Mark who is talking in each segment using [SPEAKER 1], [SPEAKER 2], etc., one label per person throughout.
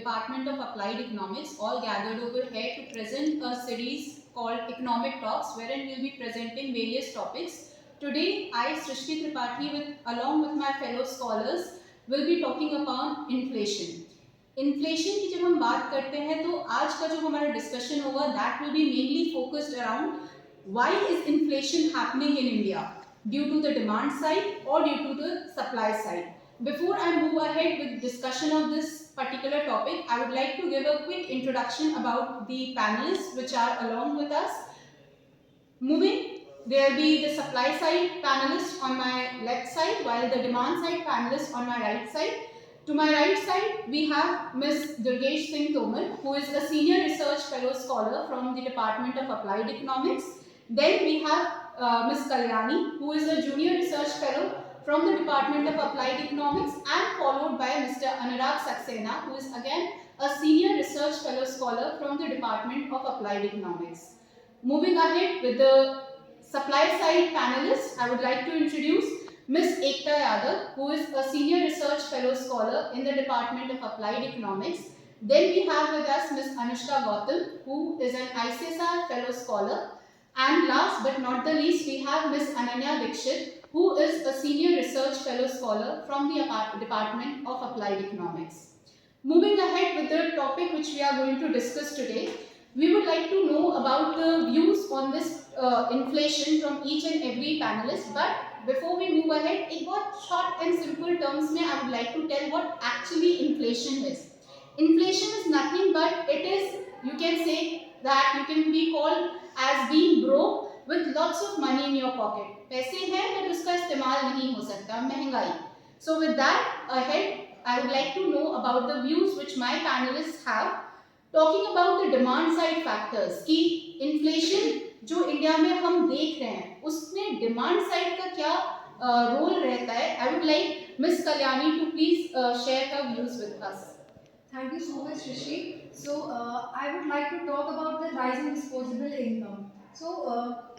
[SPEAKER 1] Department of Applied Economics, all gathered over here to present a series called Economic Talks, wherein we'll be presenting various topics. Today, I, Srishti Tripathi, along with my fellow scholars, will be talking about inflation. Inflation की जब हम बात करते हैं तो आज का जो हमारा डिस्कशन होगा that will be mainly focused around why is inflation happening in India due to the demand side और due to the supply side. Before I move ahead with discussion of this particular topic, I would like to give a quick introduction about the panelists which are along with us. Moving, there will be the supply side panelists on my left side, while the demand side panelists on my right side. To my right side, we have Ms. Durgesh Singh Tomar, who is a senior research fellow scholar from the Department of Applied Economics. Then we have Ms. Kalyani, who is a junior research fellow from the Department of Applied Economics, and followed by Mr. Anurag Saxena, who is again a senior research fellow scholar from the Department of Applied Economics. Moving ahead with the supply side panelists, I would like to introduce Ms. Ekta Yadav, who is a senior research fellow scholar in the Department of Applied Economics. Then we have with us Ms. Anushka Gautam, who is an ICSR fellow scholar. And last but not the least, we have Ms. Ananya Dikshit, who is a senior research fellow scholar from the Department of Applied Economics. Moving ahead with the topic which we are going to discuss today, we would like to know about the views on this inflation from each and every panelist. But before we move ahead, एक बहुत short and simple terms में I would like to tell what actually inflation is. Inflation is nothing but it is, you can say that you can be called as being broke with lots of money in your pocket. पैसे हैं but उसका इस्तेमाल नहीं हो सकता, महंगाई. So with that ahead, I would like to know about the views which my panelists have. Talking about the demand side factors, कि inflation जो इंडिया में हम देख रहे हैं उसमें डिमांड साइड का क्या रोल रहता है. I would like Ms. Kalyani to please share her views with us.
[SPEAKER 2] Thank you so much, Rishi. So, I would like to talk about the rising disposable income. So,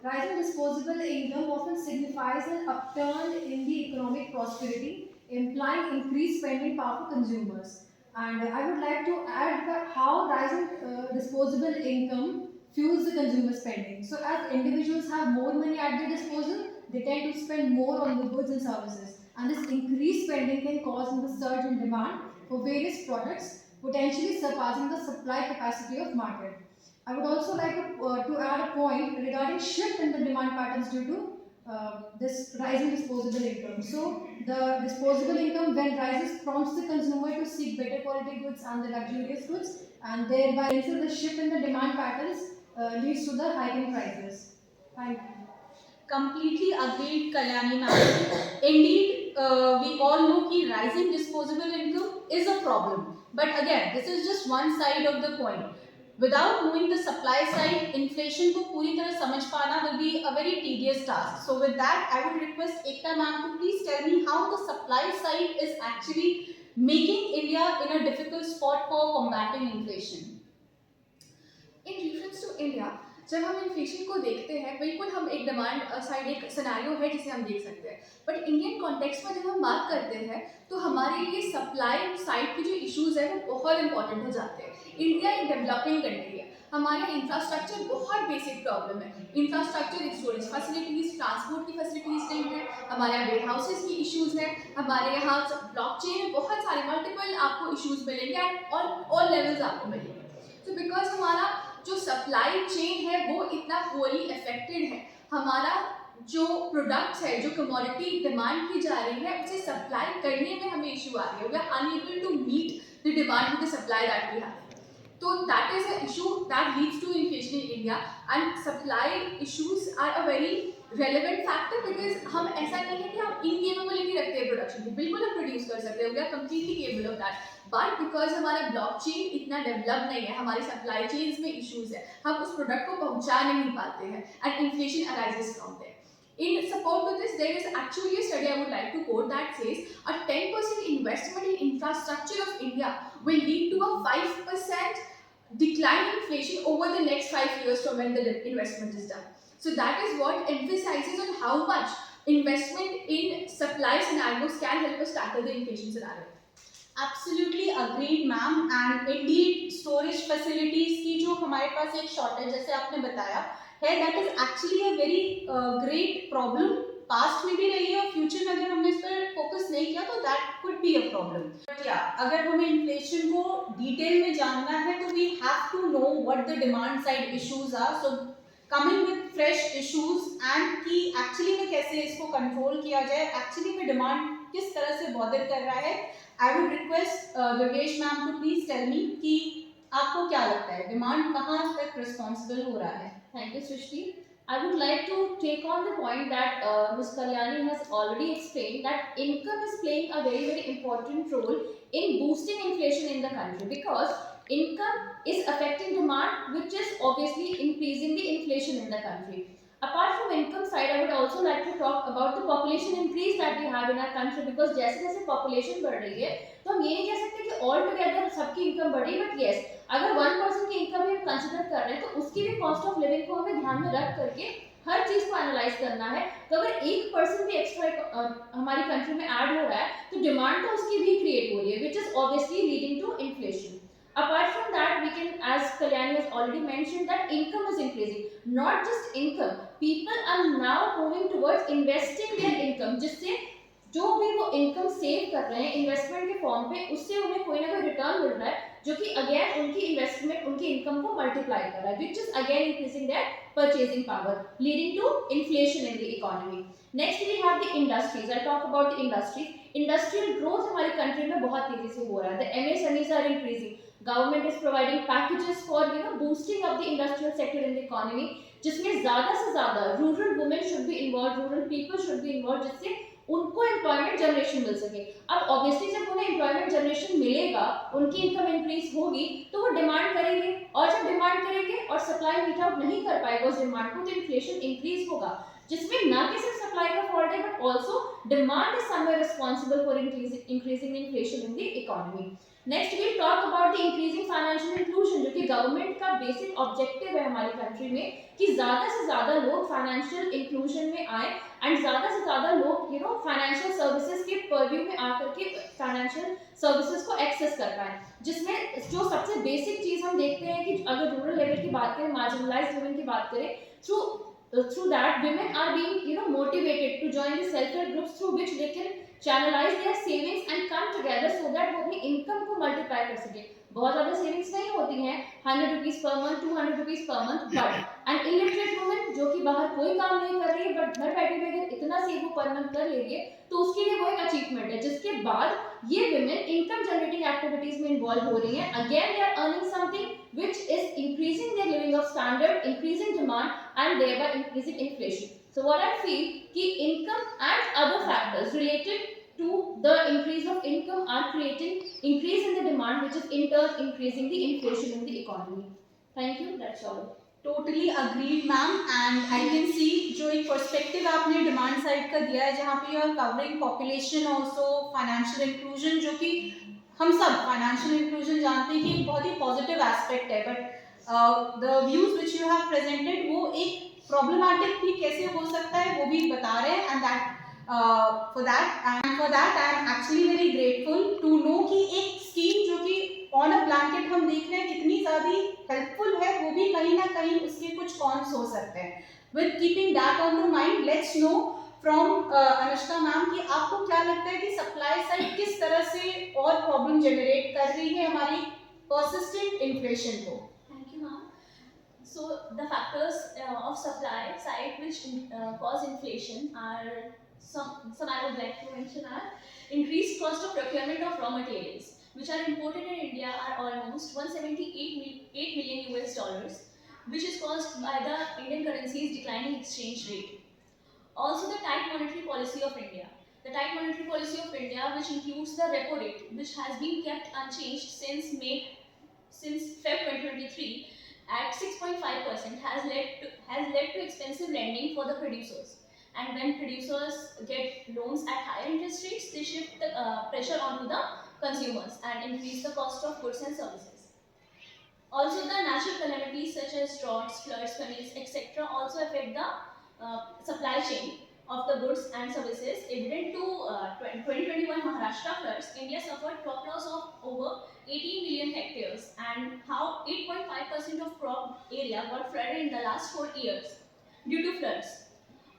[SPEAKER 2] rising disposable income often signifies an upturn in the economic prosperity, implying increased spending power for consumers. And I would like to add that how rising disposable income fuels the consumer spending. So, as individuals have more money at their disposal, they tend to spend more on the goods and services. And this increased spending can cause the surge in demand for various products, potentially surpassing the supply capacity of market. I would also like to add a point regarding shift in the demand patterns due to this rising disposable income. So the disposable income when rises prompts the consumer to seek better quality goods and the luxurious goods, and thereby the shift in the demand patterns leads to the hiking prices. Thank you.
[SPEAKER 1] Completely agreed, Kalyani ma'am. Indeed, we all know that rising disposable income is a problem. But again, this is just one side of the coin. Without knowing the supply side, inflation को पूरी तरह समझ पाना will be a very tedious task. So with that, I would request Ekta ma'am to please tell me how the supply side is actually making India in a difficult spot for combating inflation.
[SPEAKER 3] In reference to India, जब हम inflation को देखते हैं बिल्कुल हम एक demand side एक scenario है जिसे हम देख सकते हैं, बट इंडियन कॉन्टेक्स्ट में जब हम बात करते हैं तो हमारे लिए सप्लाई साइड के जो इश्यूज है वो बहुत इंपॉर्टेंट हो जाते हैं. इंडिया एक डेवलपिंग कंट्री है, हमारे इंफ्रास्ट्रक्चर बहुत बेसिक प्रॉब्लम है. इंफ्रास्ट्रक्चर, स्टोरेज फैसिलिटीज, ट्रांसपोर्ट की फैसिलिटीज नहीं है, हमारे यहाँ वेयर हाउसेज की इश्यूज है, हमारे यहाँ ब्लॉकचेन में बहुत सारे मल्टीपल आपको इश्यूज मिलेंगे एंड ऑल लेवल्स आपको मिलेंगे. तो बिकॉज हमारा जो सप्लाई चेन है वो इतना पुअरली अफेक्टेड है, हमारा जो प्रोडक्ट्स है, जो कमोडिटी डिमांड की जा रही है उसे सप्लाई करने में हमें इशू आ रही है. We are unable to meet the demand with the supply that we have. तो that is a issue that leads to inflation in India and supply issues are a very relevant factor because हम ऐसा नहीं है कि हम incapability रखते हैं production की, बिल्कुल हम प्रोड्यूस कर सकते हैं, we are completely capable of that. But because हमारा ब्लॉकचेन इतना डेवलप नहीं है, हमारी सप्लाई चेन्स में इश्यूज है, हम उस प्रोडक्ट को पहुंचा नहीं पाते हैं and inflation arises from there. In support to this, there is actually a study I would like to quote that says a 10% investment in infrastructure of India will lead to a 5% decline in inflation over the next 5 years from when the investment is done. So that is what emphasizes on how much investment in supply scenarios can help us tackle the inflation scenario.
[SPEAKER 1] Absolutely agreed ma'am, and Indeed storage facilities की जो हमारे पास एक shortage जैसे आपने बताया है, that is actually a very great problem. Past में भी रही है और फ्यूचर में अगर हमने इस पर फोकस नहीं किया तो that could be a problem. But या अगर हमें इन्फ्लेशन को डिटेल में जानना है तो we have to know what the demand side issues are, so coming with fresh issues and कि एक्चुअली में कैसे इसको कंट्रोल किया जाए, एक्चुअली में डिमांड किस तरह से बॉदर कर रहा है। I would request Durgesh ma'am to please tell me कि आपको क्या लगता है डिमांड कहाँ तक रिस्पॉन्सिबल हो रहा है।
[SPEAKER 4] Thank you, Srishti. I would like to take on the point that Ms. Kalyani has already explained, that income is playing a very, very important role in boosting inflation in the country, because income is affecting demand, which is obviously increasing the inflation in the country. Apart from income side, I would also like to talk about the population increase that we have in our country, because जैसे जैसे population बढ़ रही है तो हम ये नहीं कह सकते कि all together सबकी income बढ़ी, but yes, अगर 1% की इनकम हम कंसिडर कर रहे हैं तो उसकी भी कॉस्ट ऑफ लिविंग को हमें ध्यान में रख करके हर चीज को एनालाइज करना है। तो अगर 1% भी एक्स्ट्रा हमारी कंट्री में ऐड हो रहा है तो डिमांड तो उसकी भी क्रिएट हो रही है, which is obviously leading to inflation. Apart from that, we can, as Kalyani has already mentioned, that income is increasing. Not just income, people are now moving towards investing their income, जिससे जो भी वो income save कर रहे हैं investment के form पे, उससे उन्हें कोई ना कोई रिटर्न मिल रहा है, जो कि अगेन उनकी इन्वेस्टमेंट उनकी इनकम को मल्टीप्लाई कर रहा है, which is again increasing their purchasing power, leading to inflation in the economy. Next we have the industries. I talk about the industries. Industrial growth हमारी कंट्री में बहुत तेजी से हो रहा है। The MSMEs are increasing, government is providing packages for boosting of the industrial sector in the economy, जिसमें ज्यादा से ज्यादा rural women should be involve, rural people should be involve, जिससे उनको एम्प्लॉयमेंट जनरेशन मिल सके। अब ऑब्वियसली जब उन्हें एम्प्लॉयमेंट जनरेशन मिलेगा, उनकी इनकम इंक्रीज होगी तो वो डिमांड करेंगे, और जब डिमांड करेंगे और सप्लाई मीट आउट नहीं कर पाएगा उस डिमांड को, तो इन्फ्लेशन इंक्रीज होगा, जिसमें ना कि सिर्फ सप्लाई का फॉल्ट है but also demand is somewhere responsible for increasing inflation in the economy. Next we talk about the increasing financial inclusion, जो कि गवर्नमेंट का बेसिक ऑब्जेक्टिव है हमारी कंट्री में, कि ज्यादा से ज्यादा लोग फाइनेंशियल इंक्लूजन में आए एंड ज्यादा से ज्यादा लोग फाइनेंशियल सर्विसेज के परव्यू में आकर के फाइनेंशियल सर्विसेज को एक्सेस कर पाए, जिसमें जो सबसे बेसिक चीज हम देखते हैं कि अगर रूरल लेवल की बात करें, मार्जिनलाइज्ड वुमेन की बात करें, through that women are being motivated to join the self help groups through which they can channelize their savings and come together so that वो अपनी इनकम को मल्टीप्लाई कर सके। बहुत ज्यादा सेविंग्स नहीं होती हैं, 100 rupees per month, 200 rupees per month, but an illiterate women जो कि बाहर कोई काम नहीं कर रही है बट घर बैठे बैठे इतना सेव वो पर मंथ कर ले रही है, तो उसके लिए वो एक अचीवमेंट है, जिसके बाद ये women इनकम जनरेटिंग एक्टिविटीज में इन्वॉल्व हो रही हैं। Again they are earning something which is increasing their living of standard, increasing demand and thereby increasing inflation. So what I feel कि income and other factors related to the increase of income are creating increase in the demand, which is in turn increasing the inflation in the economy. Thank you, that's all.
[SPEAKER 1] Totally agreed ma'am, and I can see जो एक perspective आपने demand side का दिया है, जहाँ पे you are covering population also financial inclusion, जो कि हम सब फाइनेंशियल इंक्लूजन जानते हैं कि एक बहुत ही पॉजिटिव एस्पेक्ट है, but the views which you have presented वो एक प्रॉब्लमैटिक भी कैसे हो सकता है वो भी बता रहे हैं, and that for that I am actually very grateful to know कि एक स्कीम जो कि ऑन अ ब्लैंकेट हम देख रहे हैं कितनी ज़्यादा हेल्पफुल है, वो भी कहीं ना कहीं उसके कुछ कॉन्स हो सकते हैं। With keeping that on the mind, let's know from Anushka ma'am कि आपको क्या लगता है कि सप्लाई साइड किस तरह से और प्रॉब्लम जनरेट कर रही है हमारी पर्सिस्टेंट इन्फ्लेशन को।
[SPEAKER 5] Thank you, ma'am. So the factors of supply side which cause inflation are some I would like to mention are increased cost of procurement of raw materials, which are imported in India, are almost 178 million US dollars, which is caused by the Indian currency's declining exchange rate. Also, the tight monetary policy of India. The tight monetary policy of India, which includes the repo rate, which has been kept unchanged since Feb 2023 at 6.5%, has led to expensive lending for the producers. And when producers get loans at higher interest rates, they shift the pressure onto the consumers and increase the cost of goods and services. Also, the natural calamities such as droughts, floods, famines, etc. also affect the supply chain of the goods and services. Evident to 2021 Maharashtra floods, India suffered crop loss of over 18 million hectares, and how 8.5% of crop area got flooded in the last 4 years due to floods.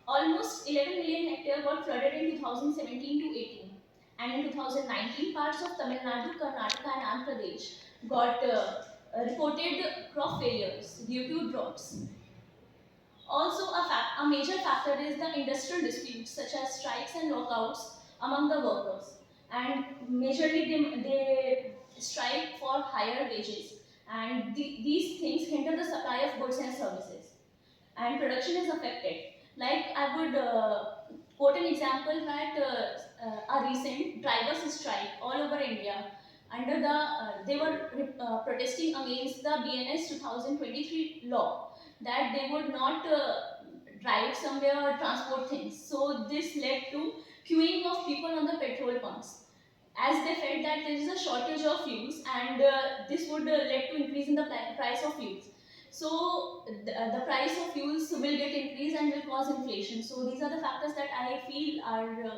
[SPEAKER 5] Almost 11 million hectares got flooded in 2017 to 18, and in 2019 parts of Tamil Nadu, Karnataka and Andhra Pradesh got reported crop failures due to droughts. Also, a major factor is the industrial disputes such as strikes and lockouts among the workers. And majorly they strike for higher wages. And these things hinder the supply of goods and services. And production is affected. Like I would quote an example that a recent drivers strike all over India under the they were protesting against the BNS 2023 law that they would not drive somewhere or transport things. So this led to queuing of people on the petrol pumps as they felt that there is a shortage of fuels, and this would lead to increase in the price of fuels. So the price of fuels will get increased and will cause inflation. So these are the factors that I feel are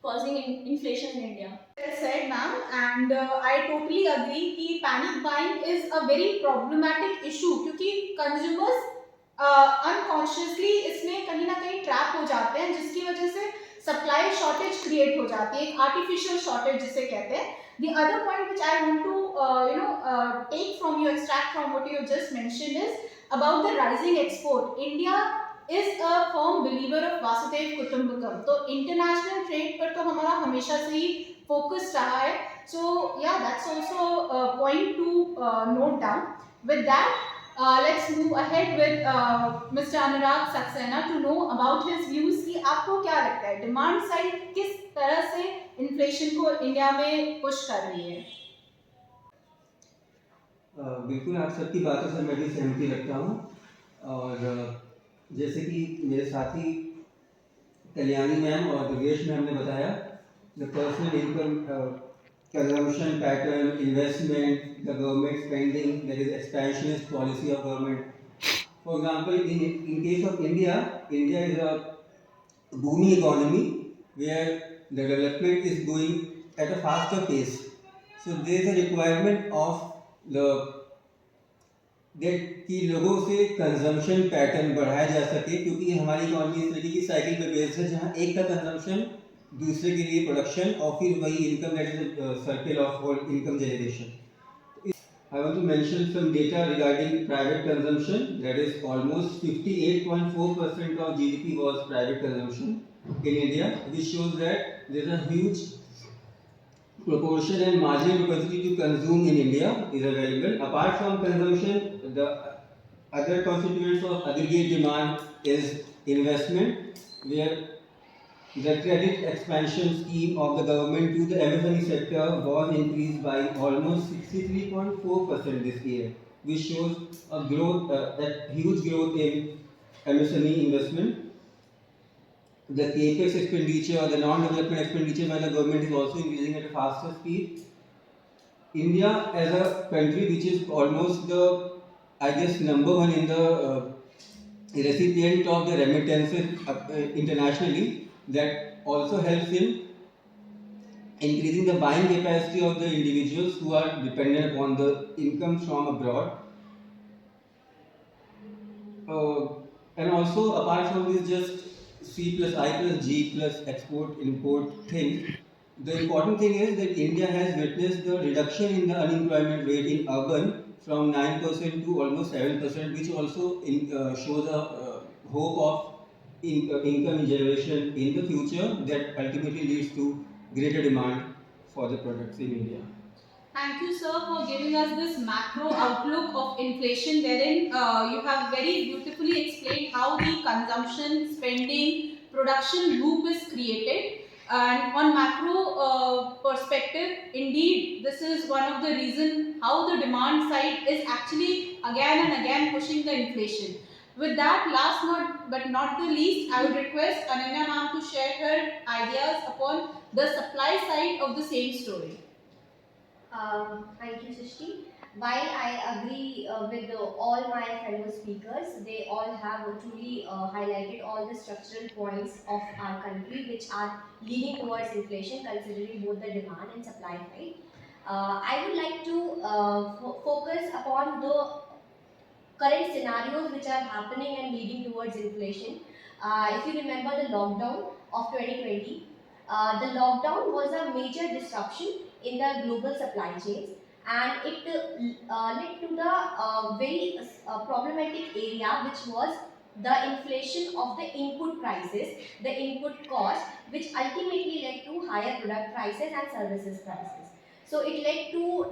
[SPEAKER 5] causing inflation in India.
[SPEAKER 1] Well said, ma'am, and I totally agree कि panic buying is a very problematic issue क्योंकि consumers unconsciously इसमें कहीं ना कहीं trap हो जाते हैं, जिसकी वजह से सप्लाई शॉर्टेज क्रिएट हो जाती है, एक आर्टिफिशियल शॉर्टेज जिसे कहते हैं. The other point which I want to take from you, extract from what you just mentioned, is about the rising export. India is a firm believer of Vasudev Kutumbakam. तो international trade पर तो हमारा हमेशा से ही focus रहा है. So yeah, that's also a point to note down. With that, let's move ahead with Mr. Anurag Saxena to know about his views कि आपको क्या लगता है demand side किस तरह से inflation को इंडिया में push कर रही है.
[SPEAKER 6] बिल्कुल आप सबकी बातों से मैं भी सहमति रखता हूँ. और जैसे कि मेरे साथी कल्याणी मैम और दुर्गेश मैम ने बताया, the personal income, consumption pattern, investment, the government spending, there is expansionist policy of government. For example, in case of India, India is a booming economy where the development is going at a faster pace. So there is a requirement of कि लोगों से consumption pattern बढ़ाया जा सके, क्योंकि हमारी economy इस तरीके की साइकिल पे बेस्ड है जहाँ एक का कंजम्पशन दूसरे के लिए प्रोडक्शन और फिर वही income, that is circle of income generation. I want to mention some data regarding private consumption. That is almost 58.4% of GDP was private consumption in India, which shows that there is a huge proportion and marginal propensity to consume in India is available. Apart from consumption, the other constituents of aggregate demand is investment, where the credit expansion scheme of the government to the MSME sector was increased by almost 63.4% this year, which shows a growth, a huge growth in MSME investment. The capex expenditure or the non-development expenditure by the government is also increasing at a faster speed. India as a country which is almost the, I guess, number one in the recipient of the remittances internationally, that also helps in increasing the buying capacity of the individuals who are dependent upon the income from abroad. And also apart from this just C plus I plus G plus export import thing, the important thing is that India has witnessed the reduction in the unemployment rate in urban from 9% to almost 7%, which also shows a hope of income generation in the future that ultimately leads to greater demand for the products in India.
[SPEAKER 1] Thank you, sir, for giving us this macro outlook of inflation, wherein you have very beautifully explained how the consumption, spending, production loop is created. And on macro perspective, indeed, this is one of the reasons how the demand side is actually again and again pushing the inflation. With that, last but not the least, I would request Ananya ma'am to share her ideas upon the supply side of the same story.
[SPEAKER 7] Thank you, Srishti. while I agree with all my fellow speakers, they all have truly highlighted all the structural points of our country which are leading towards inflation, considering both the demand and supply side. I would like to focus upon the current scenarios which are happening and leading towards inflation. If you remember the lockdown of 2020, the lockdown was a major disruption in the global supply chains, and it led to the very problematic area, which was the inflation of the input prices, the input cost, which ultimately led to higher product prices and services prices. So it led to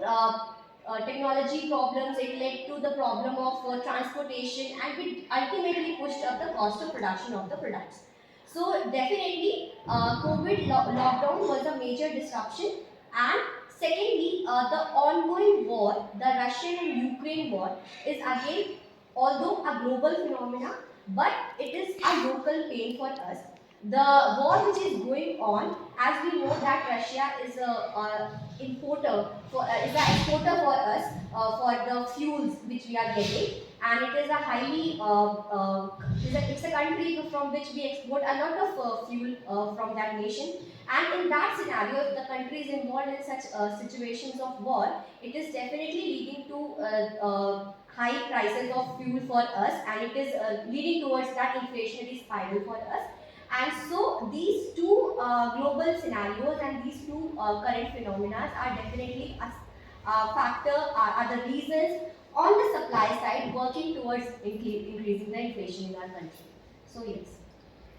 [SPEAKER 7] technology problems, it led to the problem of transportation, and it ultimately pushed up the cost of production of the products. So definitely, lockdown was a major disruption. And secondly, the ongoing war, the Russian and Ukraine war, is again, although a global phenomena, but it is a local pain for us. The war which is going on, as we know that Russia is a importer for is an exporter for us for the fuels which we are getting, and it is a highly it's a country from which we export a lot of fuel from that nation. And in that scenario, if the country is involved in such situations of war, it is definitely leading to high prices of fuel for us, and it is leading towards that inflationary spiral for us. And so these two global scenarios and these two current phenomena are definitely a factor, are the reasons on the supply side working towards increasing the inflation in our country. So yes.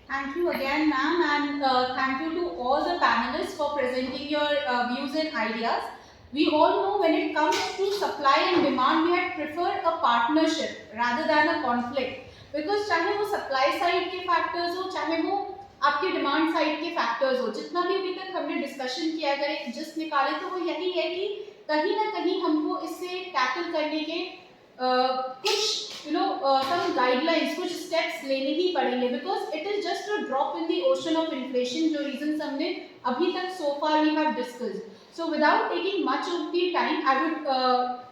[SPEAKER 1] Thank you again, ma'am, and thank you to all the panelists for presenting your views and ideas. We all know when it comes to supply and demand, we had preferred a partnership rather than a conflict. Because चाहे वो supply side के factors हो, चाहे वो आपके demand side के factors हो, जितना भी अभी तक हमने डिस्कशन किया, अगर एक जिस्ट निकाले तो वो यही है कि कहीं ना कहीं हमको इससे टैकल करने के कुछ सम गाइडलाइंस, कुछ स्टेप्स लेने ही पड़ेंगे, because it is just a drop in the ocean of inflation, जो रीजंस हमने अभी तक so far we have discussed. So without taking much of the time, I would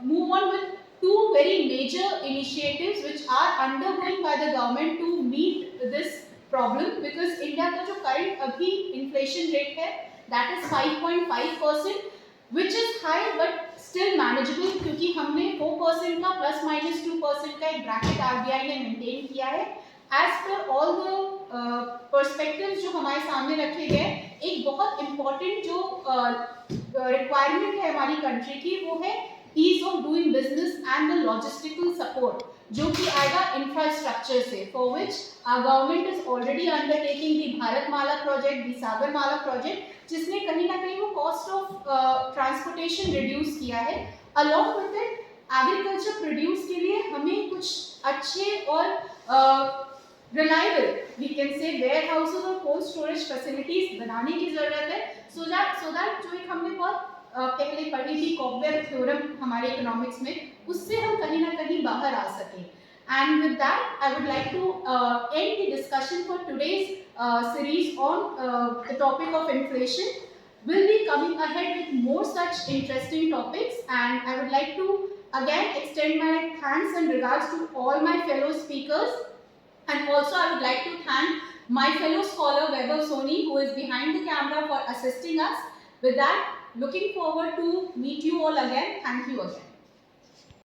[SPEAKER 1] move on with two very major initiatives which are undergoing by the government to meet this problem, because India का जो current अभी inflation rate है that is 5.5%, which is high but still manageable, क्योंकि हमने 4% का ±2% का एक bracket RBI ने maintain किया है. As per all the perspectives जो हमारे सामने रखे गए, एक बहुत important जो requirement है हमारी country की, वो है ease of doing business and the logistical support, जो कि आएगा infrastructure से, for which our government is already undertaking the Bharatmala project, the Sagarmala project, जिसने कहीं ना कहीं वो cost of transportation reduce किया है. Along with it, agriculture produce के लिए हमें कुछ अच्छे और reliable, we can say, warehouses और cold storage facilities बनाने की ज़रूरत है, so that जो एक हमने बहुत पहले पढ़ी थी कॉबवेल थ्योरम हमारे इकोनॉमिक्स में, उससे हम कहीं ना कहीं बाहर आ सकें. And with that, I would like to end the discussion for today's series on the topic of inflation. We'll be coming ahead with more such interesting topics, and I would like to again extend my thanks and regards to all my fellow speakers. And also I would like to thank my fellow scholar Vaibhav Soni, who is behind the camera, for assisting us. With that, looking forward to meet you all again. Thank you again.